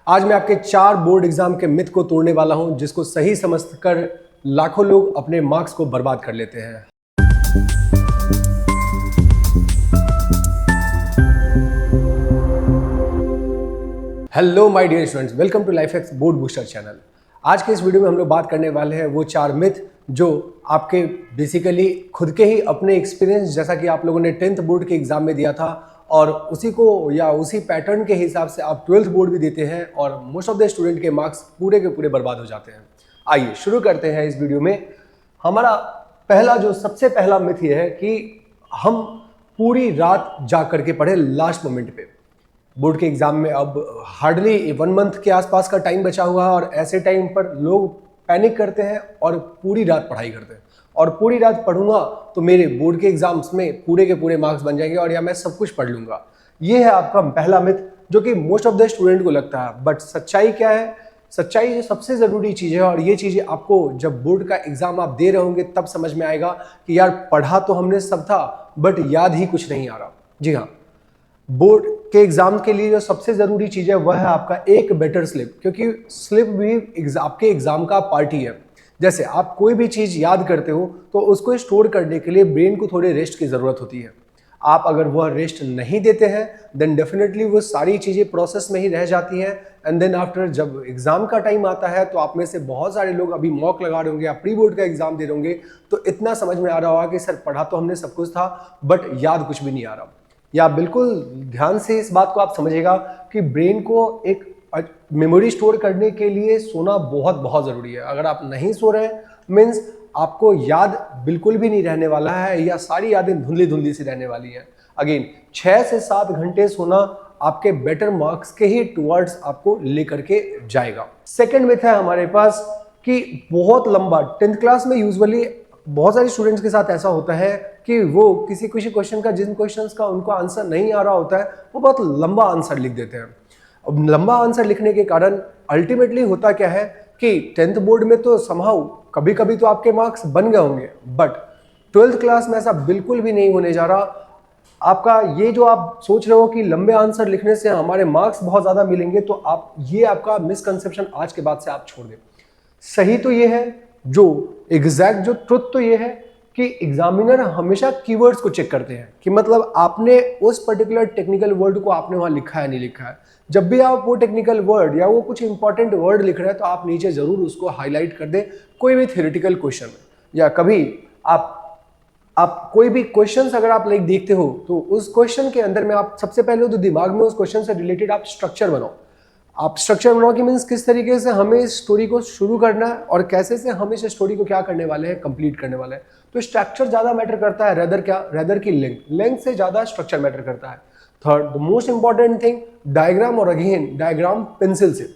आज मैं आपके 4 बोर्ड एग्जाम के मिथ को तोड़ने वाला हूं जिसको सही समझकर लाखों लोग अपने मार्क्स को बर्बाद कर लेते हैं। Hello my dear students, welcome to life X board booster channel. आज के इस वीडियो में हम लोग बात करने वाले हैं वो 4 मिथ जो आपके बेसिकली खुद के ही अपने एक्सपीरियंस, जैसा कि आप लोगों ने 10th बोर्ड के एग्जाम में दिया था और उसी को या उसी पैटर्न के हिसाब से आप 12th बोर्ड भी देते हैं और मोस्ट ऑफ द स्टूडेंट के मार्क्स पूरे के पूरे बर्बाद हो जाते हैं। आइए शुरू करते हैं इस वीडियो में। हमारा सबसे पहला मिथ ये है कि हम पूरी रात जाग करके पढ़े लास्ट मोमेंट पे। बोर्ड के एग्जाम में अब हार्डली 1 मंथ के आसपास का टाइम बचा हुआ है और ऐसे टाइम पर लोग पैनिक करते हैं और पूरी रात पढ़ाई करते हैं और पूरी रात पढ़ूंगा तो मेरे बोर्ड के एग्जाम्स में पूरे के पूरे मार्क्स बन जाएंगे और या मैं सब कुछ पढ़ लूंगा। ये है आपका पहला मिथ जो कि मोस्ट ऑफ द स्टूडेंट को लगता है। बट सच्चाई क्या है? सच्चाई जो सबसे ज़रूरी चीज़ है और ये चीज़ें आपको जब बोर्ड का एग्ज़ाम आप दे रहे होंगे तब समझ में आएगा कि यार पढ़ा तो हमने सब था बट याद ही कुछ नहीं आ रहा। जी हाँ, बोर्ड के एग्जाम के लिए जो सबसे ज़रूरी चीज़ है वह है आपका एक बेटर स्लिप, क्योंकि स्लिप भी आपके एग्जाम का पार्ट ही है। जैसे आप कोई भी चीज़ याद करते हो तो उसको स्टोर करने के लिए ब्रेन को थोड़े रेस्ट की ज़रूरत होती है। आप अगर वह रेस्ट नहीं देते हैं देन डेफिनेटली वो सारी चीज़ें प्रोसेस में ही रह जाती हैं एंड देन आफ्टर जब एग्ज़ाम का टाइम आता है तो आप में से बहुत सारे लोग अभी मॉक लगा रहे होंगे या प्री बोर्ड का एग्ज़ाम दे रहे होंगे तो इतना समझ में आ रहा होगा कि सर पढ़ा तो हमने सब कुछ था बट याद कुछ भी नहीं आ रहा। या बिल्कुल ध्यान से इस बात को आप समझिएगा कि ब्रेन को एक मेमोरी स्टोर करने के लिए सोना बहुत बहुत ज़रूरी है। अगर आप नहीं सो रहे हैं मीन्स आपको याद बिल्कुल भी नहीं रहने वाला है या सारी यादें धुंधली धुंधली सी रहने वाली हैं। अगेन 6 से 7 घंटे सोना आपके बेटर मार्क्स के ही टुवर्ड्स आपको लेकर के जाएगा। सेकेंड मिथ है हमारे पास कि बहुत लंबा 10th क्लास में यूजुअली बहुत सारे स्टूडेंट्स के साथ ऐसा होता है कि वो किसी क्वेश्चन का जिन क्वेश्चंस का उनको आंसर नहीं आ रहा होता है वो बहुत लंबा आंसर लिख देते हैं। अब लंबा आंसर लिखने के कारण अल्टीमेटली होता क्या है कि 10th बोर्ड में तो समहाउ कभी कभी तो आपके मार्क्स बन गए होंगे बट 12th क्लास में ऐसा बिल्कुल भी नहीं होने जा रहा। आपका ये जो आप सोच रहे हो कि लंबे आंसर लिखने से हमारे मार्क्स बहुत ज़्यादा मिलेंगे तो आपका मिसकंसेप्शन आज के बाद से आप छोड़ दें। सही तो ये है, जो ट्रुथ तो ये है कि एग्जामिनर हमेशा कीवर्ड्स को चेक करते हैं कि मतलब आपने उस पर्टिकुलर टेक्निकल वर्ड को आपने वहां लिखा है नहीं लिखा है। जब भी आप वो टेक्निकल वर्ड या वो कुछ इंपॉर्टेंट वर्ड लिख रहे हैं तो आप नीचे जरूर उसको हाईलाइट कर दें। कोई भी थ्योरेटिकल क्वेश्चन या कभी आप कोई भी क्वेश्चंस अगर आप देखते हो तो उस क्वेश्चन के अंदर में आप सबसे पहले तो दिमाग में उस क्वेश्चन से रिलेटेड आप स्ट्रक्चर बनाओ। आप स्ट्रक्चर बनाओ कि मीन्स किस तरीके से हमें इस स्टोरी को शुरू करना है और कैसे से हम इस स्टोरी को क्या करने वाले हैं, कंप्लीट करने वाले हैं। तो स्ट्रक्चर ज़्यादा मैटर करता है रेदर की लेंथ से ज़्यादा स्ट्रक्चर मैटर करता है। Third, the most important thing diagram, और अगेन डायग्राम पेंसिल से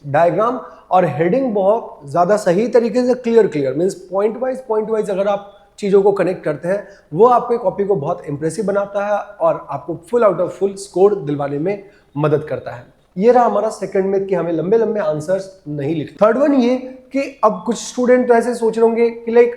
डायग्राम और हेडिंग बहुत ज़्यादा सही तरीके से क्लियर मीन्स पॉइंट वाइज अगर आप चीज़ों को कनेक्ट करते हैं वो आपके कॉपी को बहुत इंप्रेसिव बनाता है और आपको full out of full score दिलवाने में मदद करता है। ये रहा हमारा सेकंड मिथ कि हमें लंबे लंबे आंसर्स नहीं लिखते। थर्ड वन ये कि अब कुछ स्टूडेंट तो ऐसे सोच रहे होंगे कि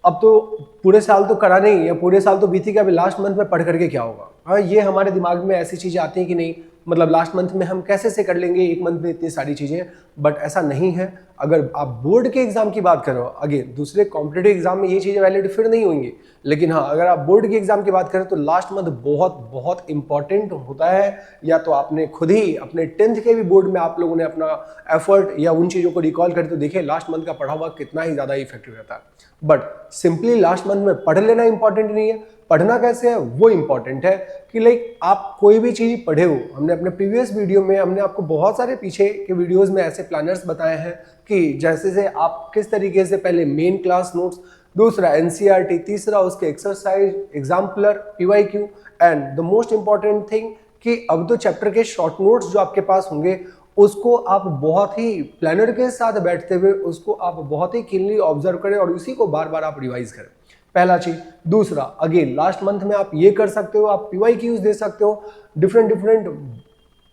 अब तो पूरे साल तो करा नहीं या पूरे साल तो बीती, कि अभी लास्ट मंथ में पढ़ करके क्या होगा। हाँ, ये हमारे दिमाग में ऐसी चीज़ें आती हैं कि नहीं मतलब लास्ट मंथ में हम कैसे से कर लेंगे, एक मंथ में इतनी सारी चीज़ें। बट ऐसा नहीं है। अगर आप बोर्ड के एग्जाम की बात करो, अगेन दूसरे कॉम्पिटेटिव एग्जाम में ये चीज़ें वैलिड फिर नहीं होंगी, लेकिन हाँ अगर आप बोर्ड के एग्जाम की बात करें तो लास्ट मंथ बहुत बहुत इंपॉर्टेंट होता है। या तो आपने खुद ही अपने 10th के भी बोर्ड में आप लोगों ने अपना एफर्ट या उन चीज़ों को रिकॉल करें तो देखिए लास्ट मंथ का पढ़ा हुआ कितना ही ज़्यादा इफेक्टिव रहता है। बट सिंपली लास्ट मंथ में पढ़ लेना इंपॉर्टेंट नहीं है, पढ़ना कैसे है वो इंपॉर्टेंट है। कि आप कोई भी चीज़ पढ़े हो, हमने अपने प्रीवियस वीडियो में हमने आपको बहुत सारे पीछे के वीडियोस में ऐसे प्लानर्स बताए हैं कि जैसे से आप किस तरीके से पहले मेन क्लास नोट्स, दूसरा एनसीईआरटी, तीसरा उसके exercise, exemplar, PYQ and the most important thing कि अब तो चैप्टर के शॉर्ट नोट्स जो आपके पास होंगे उसको आप बहुत ही प्लानर के साथ बैठते हुए उसको आप बहुत ही कीनली ऑब्जर्व करें और उसी को बार बार आप रिवाइज करें। पहला चीज। दूसरा, अगेन लास्ट मंथ में आप ये कर सकते हो, आप पीवाईक्यूज दे सकते हो, डिफरेंट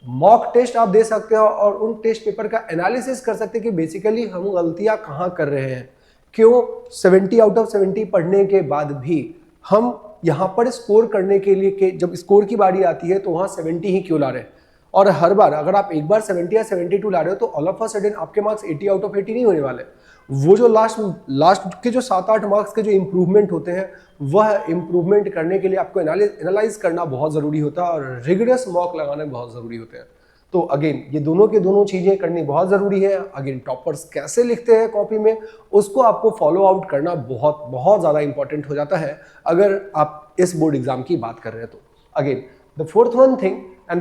मॉक टेस्ट आप दे सकते हो और उन टेस्ट पेपर का एनालिसिस कर सकते हैं कि बेसिकली हम गलतियां कहाँ कर रहे हैं, क्यों 70 आउट ऑफ 70 पढ़ने के बाद भी हम यहाँ पर स्कोर करने के लिए जब स्कोर की बारी आती है तो वहाँ 70 ही क्यों ला रहे हैं। और हर बार अगर आप एक बार 70 या 72 ला रहे हो तो ऑल ऑफ अ सडन आपके मार्क्स 80 आउट ऑफ 80 नहीं होने वाले। वो जो लास्ट के जो 7-8 मार्क्स के जो इम्प्रूवमेंट होते हैं, वह इम्प्रूवमेंट करने के लिए आपको एनालाइज करना बहुत ज़रूरी होता है और रिगरस मॉक लगाने बहुत ज़रूरी होते हैं। तो अगेन ये दोनों के दोनों चीज़ें करनी बहुत ज़रूरी है। अगेन टॉपर्स कैसे लिखते हैं कॉपी में, उसको आपको फॉलो आउट करना बहुत बहुत ज़्यादा इंपॉर्टेंट हो जाता है अगर आप इस बोर्ड एग्जाम की बात कर रहे हैं तो। Again the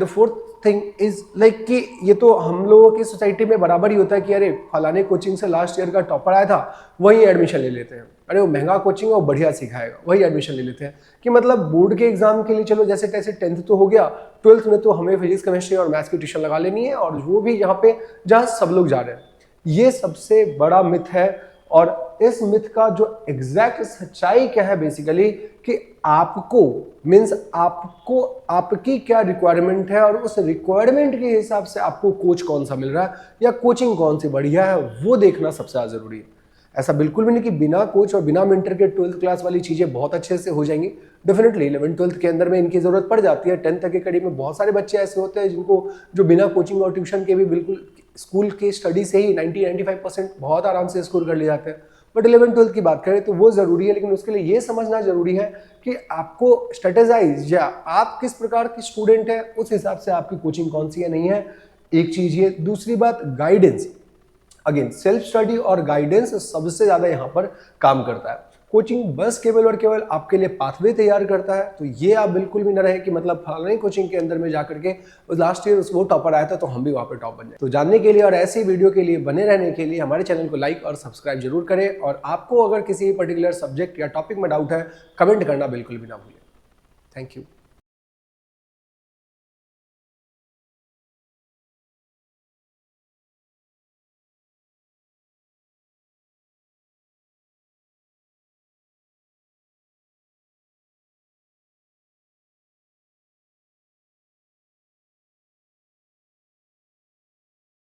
fourth thing is like कि ये तो हम लोगों की सोसाइटी में बराबर ही होता है कि अरे फलाने कोचिंग से लास्ट ईयर का टॉपर आया था, वही एडमिशन ले लेते हैं। अरे वो महंगा कोचिंग और बढ़िया सिखाएगा, वही एडमिशन ले लेते हैं। कि मतलब बोर्ड के एग्जाम के लिए चलो जैसे तैसे 10th तो हो गया, 12th में तो हमें फिजिक्स केमिस्ट्री और मैथ्स की ट्यूशन लगा लेनी है, और वो भी यहाँ पे जहाँ सब लोग जा रहे हैं। ये सबसे बड़ा मिथ है। और इस मिथ का जो एग्जैक्ट सच्चाई क्या है बेसिकली, कि आपको मीन्स आपको आपकी क्या रिक्वायरमेंट है और उस रिक्वायरमेंट के हिसाब से आपको कोच कौन सा मिल रहा है या कोचिंग कौन सी बढ़िया है, वो देखना सबसे ज़्यादा जरूरी है। ऐसा बिल्कुल भी नहीं कि बिना कोच और बिना मेंटर के 12th क्लास वाली चीज़ें बहुत अच्छे से हो जाएंगी। डेफिनेटली 11th-12th के अंदर में इनकी ज़रूरत पड़ जाती है। 10th तक के कड़ी में बहुत सारे बच्चे ऐसे होते हैं जिनको जो बिना कोचिंग और ट्यूशन के भी बिल्कुल स्कूल के स्टडी से ही 90-95% बहुत आराम से स्कोर कर ले जाते हैं। बट 11th-12th की बात करें तो वो ज़रूरी है, लेकिन उसके लिए ये समझना ज़रूरी है कि आपको स्ट्रेटेजाइज या आप किस प्रकार की स्टूडेंट है, उस हिसाब से आपकी कोचिंग कौन सी है नहीं है। एक चीज़ ये। दूसरी बात गाइडेंस। अगेन सेल्फ स्टडी और गाइडेंस सबसे ज़्यादा यहाँ पर काम करता है। कोचिंग बस केवल और केवल आपके लिए पाथवे तैयार करता है, तो ये आप बिल्कुल भी न रहे कि मतलब फलानी कोचिंग के अंदर में जाकर के लास्ट ईयर वो टॉपर आया था तो हम भी वहाँ पे टॉप बन जाए। तो जानने के लिए और ऐसी वीडियो के लिए बने रहने के लिए हमारे चैनल को लाइक और सब्सक्राइब जरूर करें, और आपको अगर किसी पर्टिकुलर सब्जेक्ट या टॉपिक में डाउट है, कमेंट करना बिल्कुल भी ना भूलें। Thank you.